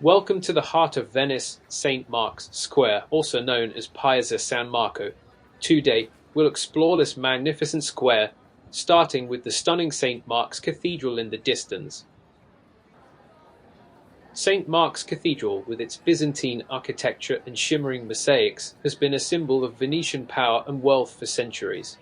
Welcome to the heart of Venice, St. Mark's Square, also known as Piazza San Marco. Today, we'll explore this magnificent square, starting with the stunning St. Mark's Cathedral in the distance. St. Mark's Cathedral, with its Byzantine architecture and shimmering mosaics, has been a symbol of Venetian power and wealth for centuries.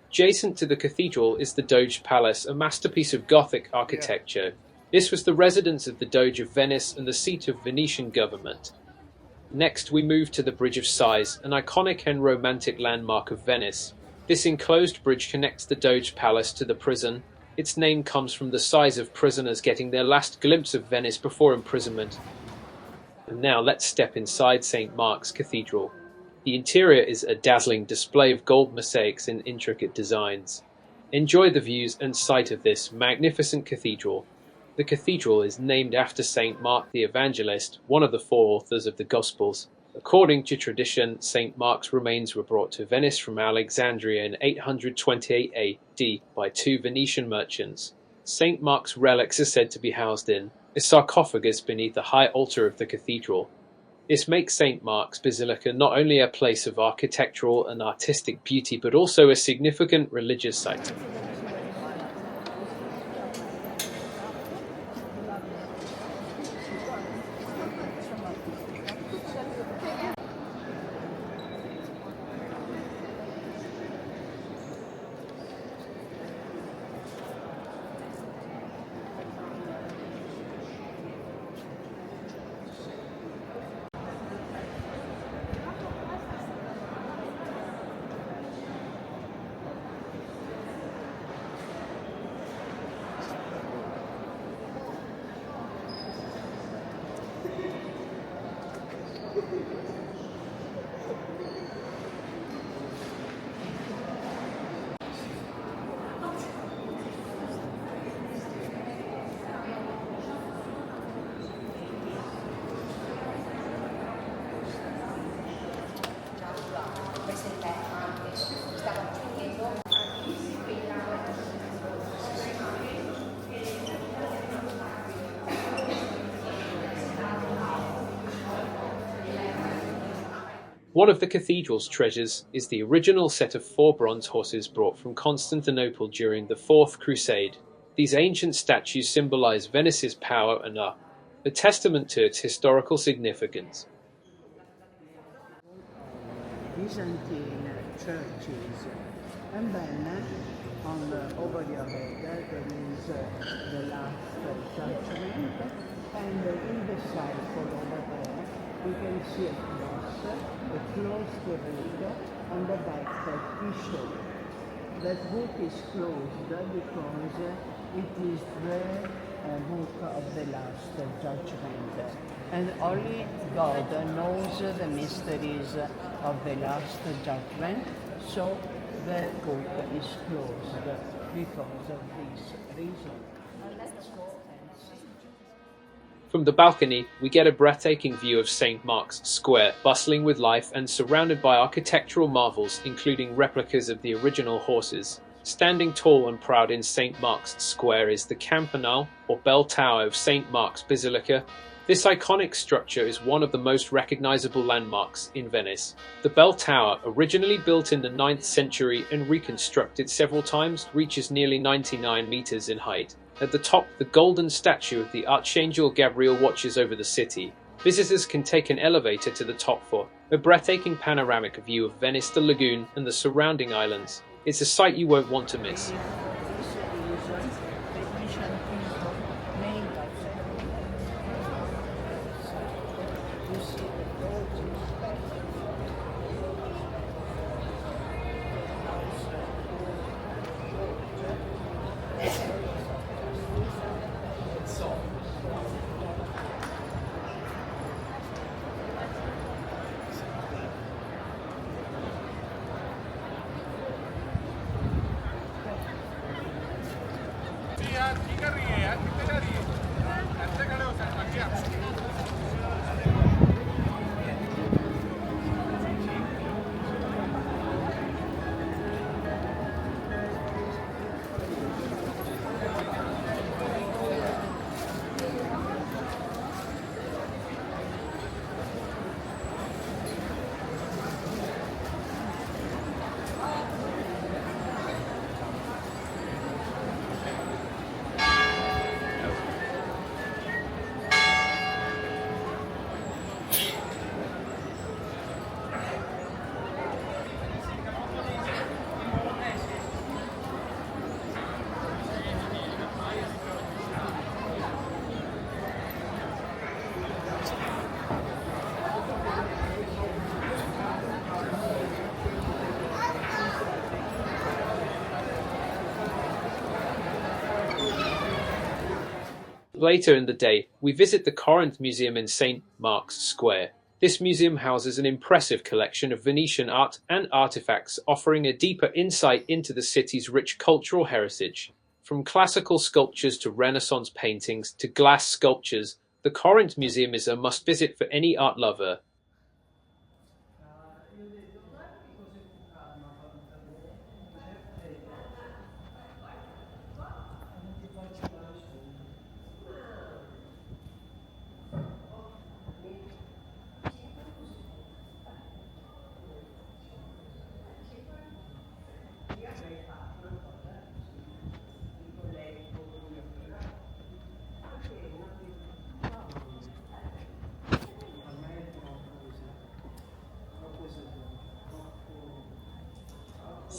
Adjacent to the cathedral is the Doge Palace, a masterpiece of Gothic architecture. This was the residence of the Doge of Venice and the seat of Venetian government. Next, we move to the Bridge of Sighs, an iconic and romantic landmark of Venice. This enclosed bridge connects the Doge Palace to the prison. Its name comes from the sighs of prisoners getting their last glimpse of Venice before imprisonment. And now let's step inside St. Mark's Cathedral. The interior is a dazzling display of gold mosaics and intricate designs. Enjoy the views and sight of this magnificent cathedral. The cathedral is named after St. Mark the Evangelist, one of the four authors of the Gospels. According to tradition, St. Mark's remains were brought to Venice from Alexandria in 828 AD by two Venetian merchants. St. Mark's relics are said to be housed in a sarcophagus beneath the high altar of the cathedral. This makes St. Mark's Basilica not only a place of architectural and artistic beauty, but also a significant religious site. One of the cathedral's treasures is the original set of 4 bronze horses brought from Constantinople during the Fourth Crusade. These ancient statues symbolize Venice's power and are a testament to its historical significance. Byzantine churches, and then over your head there is the last judgment, and in the cycle over there you can see a cross, a closed reed on the back that Bishop. That book is closed because it is the book of the last judgment, and only God knows the mysteries of the last judgment, so the book is closed because of this reason. Let's go and see. From the balcony, we get a breathtaking view of St. Mark's Square, bustling with life and surrounded by architectural marvels, including replicas of the original horses. Standing tall and proud in St. Mark's Square is the campanile, or bell tower of St. Mark's Basilica. This iconic structure is one of the most recognizable landmarks in Venice. The bell tower, originally built in the 9th century and reconstructed several times, reaches nearly 99 meters in height. At the top, the golden statue of the Archangel Gabriel watches over the city. Visitors can take an elevator to the top for a breathtaking panoramic view of Venice, the lagoon, and the surrounding islands. It's a sight you won't want to miss. Later in the day, we visit the Corinth Museum in St. Mark's Square. This museum houses an impressive collection of Venetian art and artifacts, offering a deeper insight into the city's rich cultural heritage. From classical sculptures to Renaissance paintings to glass sculptures, the Corinth Museum is a must-visit for any art lover.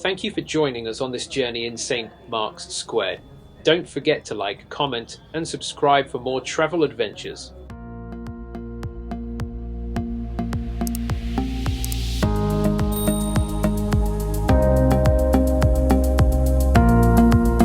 Thank you for joining us on this journey in St. Mark's Square. Don't forget to like, comment, and subscribe for more travel adventures.